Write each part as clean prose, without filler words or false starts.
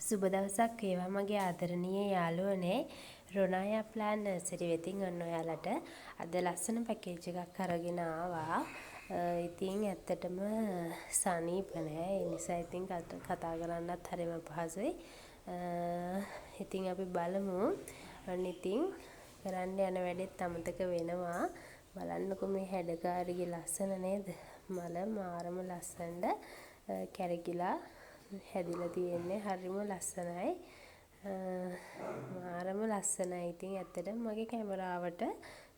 සුබ දවසක් වේවා මගේ ආදරණීය යාළුවනේ රොනායා ප්ලාන් නර්සරි වෙතින් ඔන්න ඔයාලට අද ලස්සන පැකේජ් එකක් අරගෙන ආවා. ඉතින් ඇත්තටම සනීප නෑ. ඒ නිසා ඉතින් කතා කරන්නත් හරිම අපහසුයි. ඉතින් අපි බලමු. ඉතින් කරන්න යන වැඩෙත් අමතක වෙනවා. බලන්නකො මේ හැඩකාරිගේ ලස්සන නේද? මල මාරම ලස්සනට කැරකිලා හැදිලා තියෙන්නේ හරිම ලස්සනයි. මාරම ලස්සනයි. ඉතින් ඇත්තටම මගේ කැමරාවට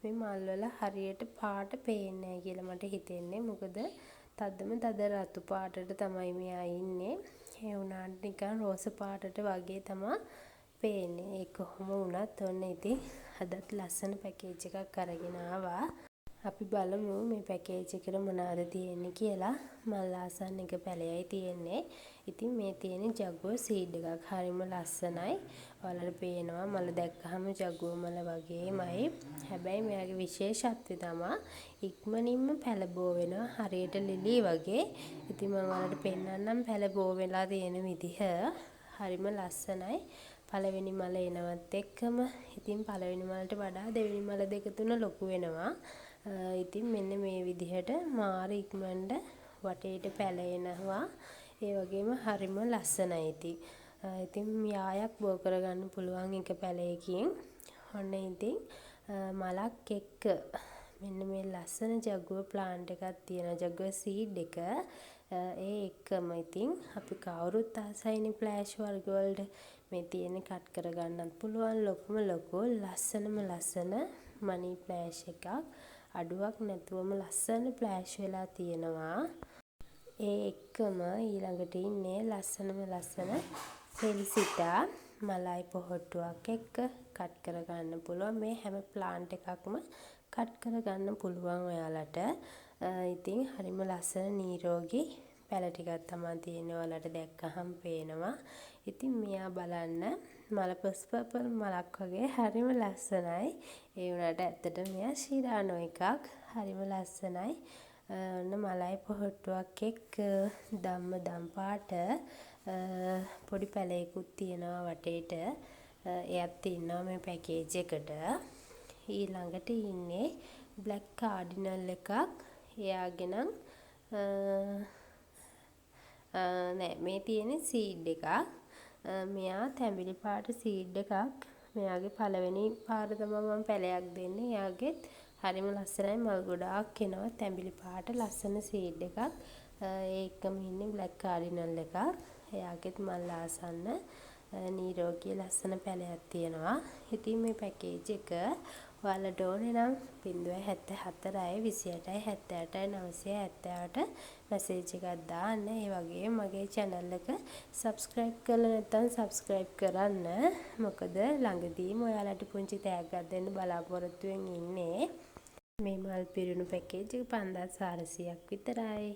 මේ මල් වල හරියට පාට පේන්නේ නැහැ කියලා මට හිතෙන්නේ. මොකද තදම තද රතු පාටට තමයි මෙයා ඉන්නේ. ඒ වුණාට නිකන් රෝස පාටට වගේ තමයි පේන්නේ. ඒ කොහොම වුණත් ඔන්න ඉතින් අදත් ලස්සන පැකේජ් එකක් අරගෙන ආවා. අපි බලමු මේ පැකේජ් එකට මොනවද තියෙන්නේ කියලා. මල් ආසන්න එක පැලයයි තියෙන්නේ. ඉතින් මේ තියෙන ජගුව සීඩ් එකක් හරිම ලස්සනයි. ඔයාලට පේනවා මල දැක්කහම ජගුව මල වගේමයි. හැබැයි මෙයාගේ විශේෂත්වය තමයි ඉක්මනින්ම පැලබෝ වෙනවා හරියට ලිලි වගේ. ඉතින් මම ඔයාලට පෙන්නන්නම් පැලබෝ වෙලා තියෙන විදිහ. හරිම ලස්සනයි. පළවෙනි මල එනවත් එක්කම ඉතින් පළවෙනි මලට වඩා දෙවෙනි මල දෙක තුන ලොකු වෙනවා. ඉතින් මෙන්න මේ විදිහට මාර ඉක්මනට වටේට පැලෙනවා. ඒ වගේම හරිම ලස්සනයි. ඉතින් යායක් බෝ කරගන්න පුළුවන් එක පැලයකින්. ඔන්න ඉතින් මලක් එක්ක මෙන්න මේ ලස්සන ජගුව ප්ලාන්ට් එකක් තියෙනවා. ජගුව සීඩ් එක. ඒ එක්කම ඉතින් අපි කවුරුත් ආසයිනේ ෆ්ලෑෂ් වර්ග වලට. මේ තියෙන කට් කරගන්නත් පුළුවන් ලොකුම ලොකු ලස්සනම ලස්සන මනි ෆ්ලෑෂ් එකක්. අඩුවක් නැතුවම ලස්සන ෆ්ලෑෂ් වෙලා තියෙනවා. ඒ එක්කම ඊළඟට ඉන්නේ ලස්සනම ලස්සන පෙලිසිටා මලයි පොහොට්ටුවක් එක්ක කට් කරගන්න පුළුවන්. මේ හැම ප්ලාන්ට් එකක්ම කට් කරගන්න පුළුවන් ඔයාලට. ඉතින් හරිම ලස්සන නිරෝගී පැල ටිකක් තමයි තියෙන්නේ. ඔයාලට දැක්කහම පේනවා. ඉතින් මෙයා බලන්න මල පර්පල් මලක් වගේ හරිම ලස්සනයි. ඒ වුණාට ඇත්තට මෙයා ශිරානෝ එකක්. හරිම ලස්සනයි. ඔන්න මලයි පොහොට්ටුවක් එක්ක දම් පාට පොඩි පැලයකුත් තියෙනවා වටේට. එයත් ඉන්නවා මේ පැකේජ් එකට. ඊළඟට ඉන්නේ බ්ලැක් කාඩිනල් එකක්. එයාගේ නම් නෑ මේ තියෙන්නේ සීඩ් එකක්. මෙයා තැඹිලි පාට සීඩ් එකක්. මෙයාගේ පළවෙනි පාර තමයි මම පැලයක් දෙන්නේ. එයාගෙත් හරිම ලස්සනයි මල් ගොඩාක් එනවා තැඹිලි පාට ලස්සන සීඩ් එකක්. ඒකම ඉන්නේ බ්ලැක් කාඩිනල් එකක්. එයාගෙත් මල් ආසන්න නිරෝගී ලස්සන පැලයක් තියෙනවා. ඉතින් මේ පැකේජ් එක ඔයාලට ඕනේ නම් 074 28 78 970ට මැසේජ් එකක් දාන්න. ඒ වගේම මගේ channel එක subscribe කරලා නැත්නම් subscribe කරන්න. මොකද ළඟදීම ඔයාලට පුංචි තෑග්ගක් දෙන්න බලාපොරොත්තු වෙමින් ඉන්නේ. මේ මල් පිරුණු පැකේජ් එක 5400ක් විතරයි.